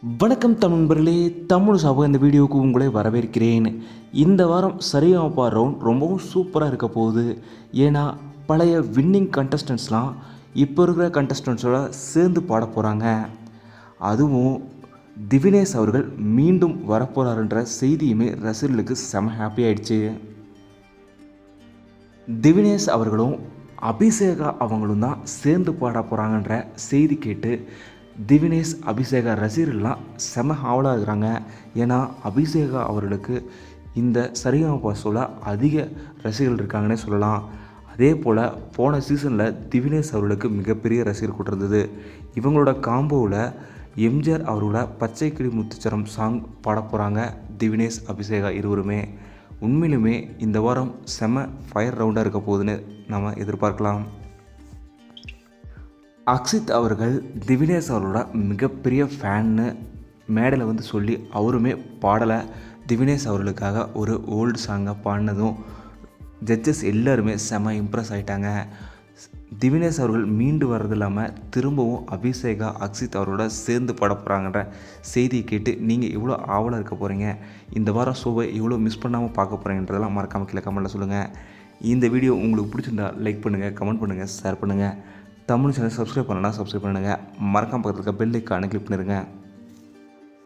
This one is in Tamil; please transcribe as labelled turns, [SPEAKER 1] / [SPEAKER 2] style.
[SPEAKER 1] வணக்கம் தமிழ் நண்பர்களே, தமிழ் சாப இந்த வீடியோவுக்கு உங்களை வரவேற்கிறேன். இந்த வாரம் சரிகமபா ரவுண்ட் ரொம்பவும் சூப்பராக இருக்க போகுது. ஏன்னா பழைய வின்னிங் கண்டஸ்டன்ட்ஸ்லாம் இப்போ இருக்கிற கண்டஸ்டன்ட்ஸோட சேர்ந்து பாட போகிறாங்க. அதுவும் திவினேஷ் அவர்கள் மீண்டும் வரப்போகிறாருன்ற செய்தியுமே ரசிகர்களுக்கு செம ஹாப்பி ஆயிடுச்சு. திவினேஷ் அவர்களும் அபிஷேகா அவங்களும் தான் சேர்ந்து பாட போகிறாங்கன்ற செய்தி கேட்டு திவினேஷ் அபிஷேகா ரசிகர்கள்லாம் செம ஆவலாக இருக்கிறாங்க. ஏன்னா அபிஷேகா அவர்களுக்கு இந்த சரிகமபா ஷோவில் அதிக ரசிகர்கள் இருக்காங்கன்னே சொல்லலாம். அதே போல் போன சீசனில் திவினேஷ் அவர்களுக்கு மிகப்பெரிய ரசிகர் கூட்டம் இருந்தது. இவங்களோட காம்போவில் எம்ஜிஆர் அவரோட பச்சை கிளி முத்துச்சரம் சாங் பாட போகிறாங்க திவினேஷ் அபிஷேகா இருவருமே. உண்மையிலுமே இந்த வாரம் செம ஃபயர் ரவுண்டாக இருக்க போகுதுன்னு நம்ம எதிர்பார்க்கலாம். அக்ஷித் அவர்கள் திவினேஷ் அவரோட மிகப்பெரிய ஃபேன்னு மேடையில் வந்து சொல்லி அவருமே பாடலை திவினேஷ் அவர்களுக்காக ஒரு ஓல்டு சாங்கை பாடினதும் ஜட்ஜஸ் எல்லாருமே செம இம்ப்ரெஸ் ஆகிட்டாங்க. திவினேஷ் அவர்கள் மீண்டு வர்றது இல்லாமல் திரும்பவும் அபிஷேகா அக்ஷித் அவரோட சேர்ந்து பாட போகிறாங்கன்ற செய்தியை கேட்டு நீங்கள் எவ்வளோ ஆவலாக இருக்க போகிறீங்க, இந்த வாரம் ஷோவை எவ்வளோ மிஸ் பண்ணாமல் பார்க்க போகிறீங்கன்றதெல்லாம் மறக்காமல் கீழே கமெண்ட்டில் சொல்லுங்கள். இந்த வீடியோ உங்களுக்கு பிடிச்சிருந்தா லைக் பண்ணுங்கள், கமெண்ட் பண்ணுங்கள், ஷேர் பண்ணுங்கள். தமிழ் சேனல் சப்ஸ்கிரைப் பண்ணலன்னா சப்ஸ்கிரைப் பண்ணுங்கள். மறக்காம பக்கத்தில் இருக்க பெல் ஐக்கானை கிளிக் பண்ணிடுங்க.